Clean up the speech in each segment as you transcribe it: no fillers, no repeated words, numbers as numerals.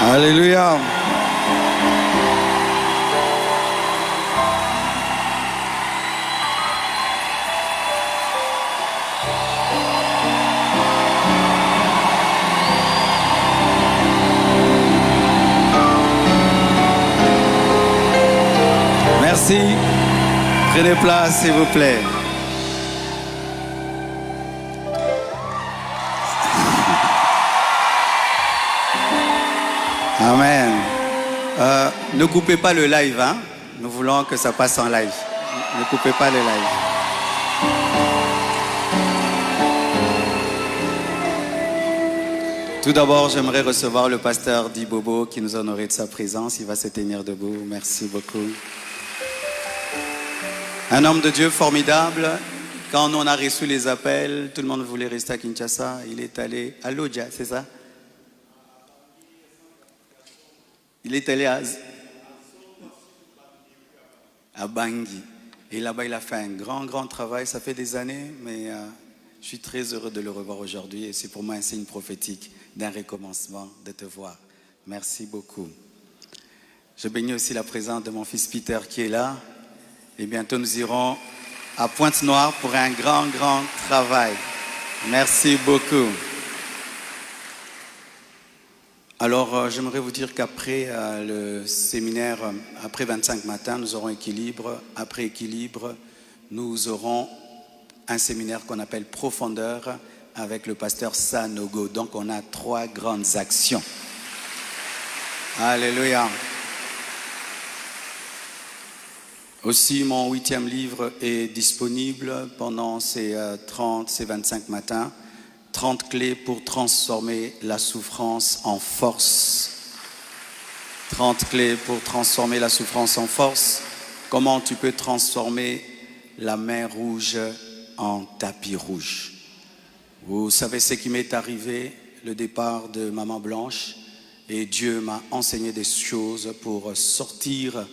Alléluia. Merci. Prenez place, s'il vous plaît. Amen. Ne coupez pas le live, hein? Nous voulons que ça passe en live. Ne coupez pas le live. Tout d'abord, j'aimerais recevoir le pasteur Di Bobo qui nous honorait de sa présence. Il va se tenir debout. Merci beaucoup. Un homme de Dieu formidable. Quand on a reçu les appels, tout le monde voulait rester à Kinshasa. Il est allé à Lodja, c'est ça? Il est allé à Bangui. Et là-bas, il a fait un grand travail. Ça fait des années, mais je suis très heureux de le revoir aujourd'hui. Et c'est pour moi un signe prophétique d'un recommencement, de te voir. Merci beaucoup. Je bénis aussi la présence de mon fils Peter qui est là. Et bientôt, nous irons à Pointe-Noire pour un grand travail. Merci beaucoup. Alors, j'aimerais vous dire qu'après le séminaire, après 25 matins, nous aurons équilibre. Après équilibre, nous aurons un séminaire qu'on appelle Profondeur avec le pasteur Sanogo. Donc, on a 3 grandes actions. Alléluia. Aussi, mon 8e livre est disponible pendant ces 25 matins. 30 clés pour transformer la souffrance en force. 30 clés pour transformer la souffrance en force. Comment tu peux transformer la mer rouge en tapis rouge. Vous savez ce qui m'est arrivé, le départ de Maman Blanche. Et Dieu m'a enseigné des choses pour sortir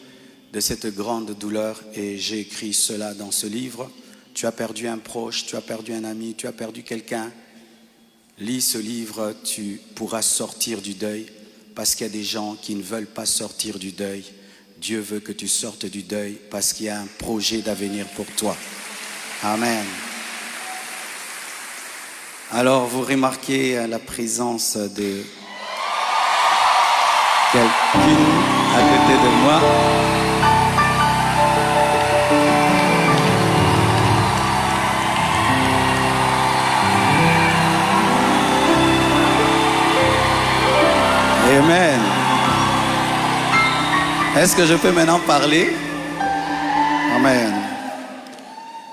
de cette grande douleur. Et j'ai écrit cela dans ce livre. Tu as perdu un proche, tu as perdu un ami, tu as perdu quelqu'un. Lis ce livre, tu pourras sortir du deuil parce qu'il y a des gens qui ne veulent pas sortir du deuil. Dieu veut que tu sortes du deuil parce qu'il y a un projet d'avenir pour toi. Amen. Alors, vous remarquez la présence de quelqu'un à côté de moi. Amen. Est-ce que je peux maintenant parler? Amen.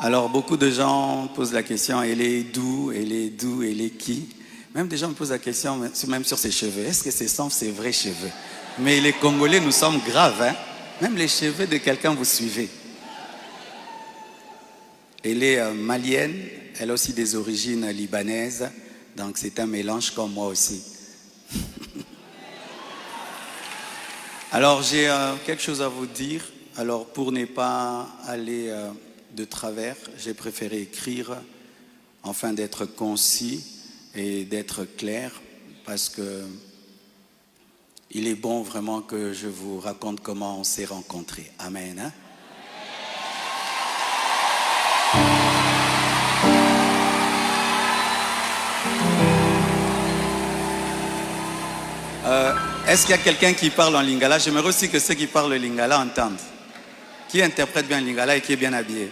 Alors, beaucoup de gens posent la question, elle est d'où, elle est qui? Même des gens me posent la question, même sur ses cheveux. Est-ce que ce sont ses vrais cheveux? Mais les Congolais, nous sommes graves, hein? Même les cheveux de quelqu'un, vous suivez. Elle est malienne, elle a aussi des origines libanaises, donc c'est un mélange comme moi aussi. Alors, j'ai quelque chose à vous dire. Alors, pour ne pas aller de travers, j'ai préféré écrire afin d'être concis et d'être clair parce que il est bon vraiment que je vous raconte comment on s'est rencontrés. Amen. Hein? Est-ce qu'il y a quelqu'un qui parle en lingala? J'aimerais aussi que ceux qui parlent le lingala entendent. Qui interprète bien le lingala et qui est bien habillé?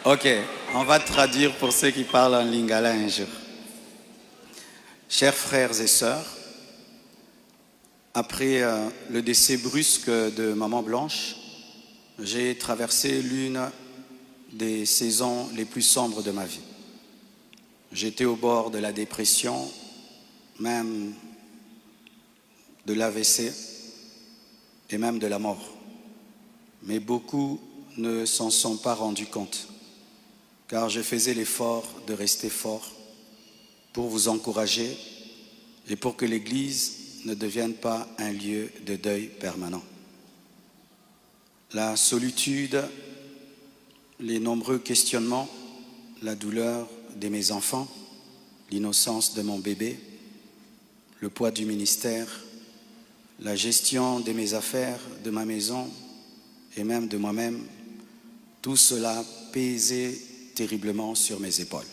Ok, on va traduire pour ceux qui parlent en lingala un jour. Chers frères et sœurs, après le décès brusque de Maman Blanche, j'ai traversé l'une des saisons les plus sombres de ma vie. J'étais au bord de la dépression, même de l'AVC et même de la mort. Mais beaucoup ne s'en sont pas rendus compte, car je faisais l'effort de rester fort pour vous encourager et pour que l'Église ne devienne pas un lieu de deuil permanent. La solitude, les nombreux questionnements, la douleur de mes enfants, l'innocence de mon bébé, le poids du ministère, la gestion de mes affaires, de ma maison et même de moi-même, tout cela pesait terriblement sur mes épaules.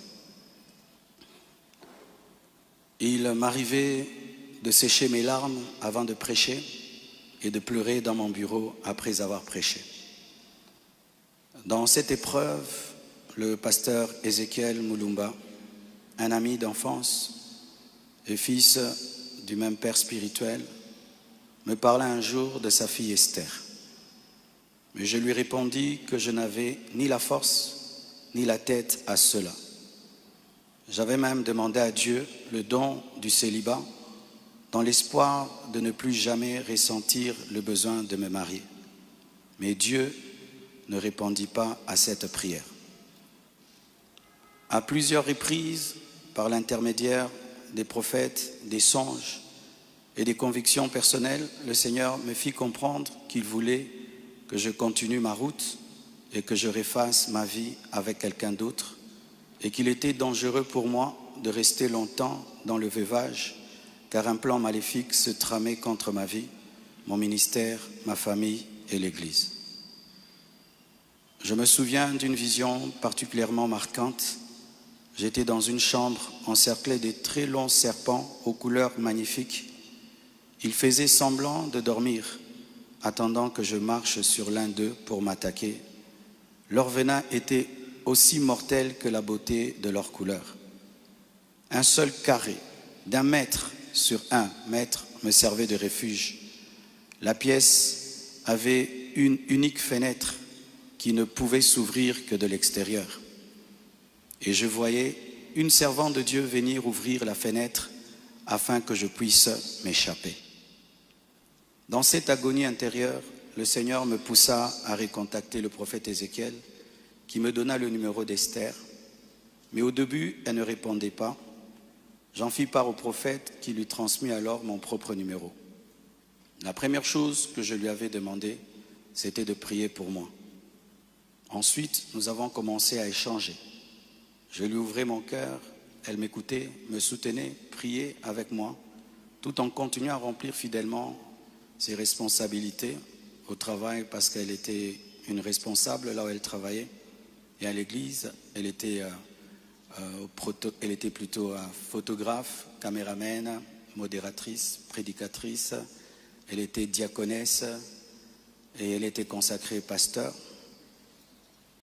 Il m'arrivait de sécher mes larmes avant de prêcher et de pleurer dans mon bureau après avoir prêché. Dans cette épreuve, le pasteur Ézéchiel Moulumba, un ami d'enfance et fils du même père spirituel, me parla un jour de sa fille Esther. Mais je lui répondis que je n'avais ni la force ni la tête à cela. J'avais même demandé à Dieu le don du célibat dans l'espoir de ne plus jamais ressentir le besoin de me marier. Mais Dieu ne répondit pas à cette prière. À plusieurs reprises, par l'intermédiaire des prophètes, des songes et des convictions personnelles, le Seigneur me fit comprendre qu'il voulait que je continue ma route et que je refasse ma vie avec quelqu'un d'autre et qu'il était dangereux pour moi de rester longtemps dans le veuvage car un plan maléfique se tramait contre ma vie, mon ministère, ma famille et l'Église. Je me souviens d'une vision particulièrement marquante. J'étais dans une chambre encerclée de très longs serpents aux couleurs magnifiques. Ils faisaient semblant de dormir, attendant que je marche sur l'un d'eux pour m'attaquer. Leur venin était aussi mortel que la beauté de leur couleur. Un seul carré d'1 mètre sur 1 mètre me servait de refuge. La pièce avait une unique fenêtre qui ne pouvait s'ouvrir que de l'extérieur. Et je voyais une servante de Dieu venir ouvrir la fenêtre afin que je puisse m'échapper. Dans cette agonie intérieure, le Seigneur me poussa à recontacter le prophète Ézéchiel qui me donna le numéro d'Esther. Mais au début, elle ne répondait pas. J'en fis part au prophète qui lui transmit alors mon propre numéro. La première chose que je lui avais demandé, c'était de prier pour moi. Ensuite, nous avons commencé à échanger. Je lui ouvrais mon cœur, elle m'écoutait, me soutenait, priait avec moi, tout en continuant à remplir fidèlement ses responsabilités au travail parce qu'elle était une responsable là où elle travaillait. Et à l'église, elle était plutôt photographe, caméraman, modératrice, prédicatrice. Elle était diaconesse et elle était consacrée pasteur.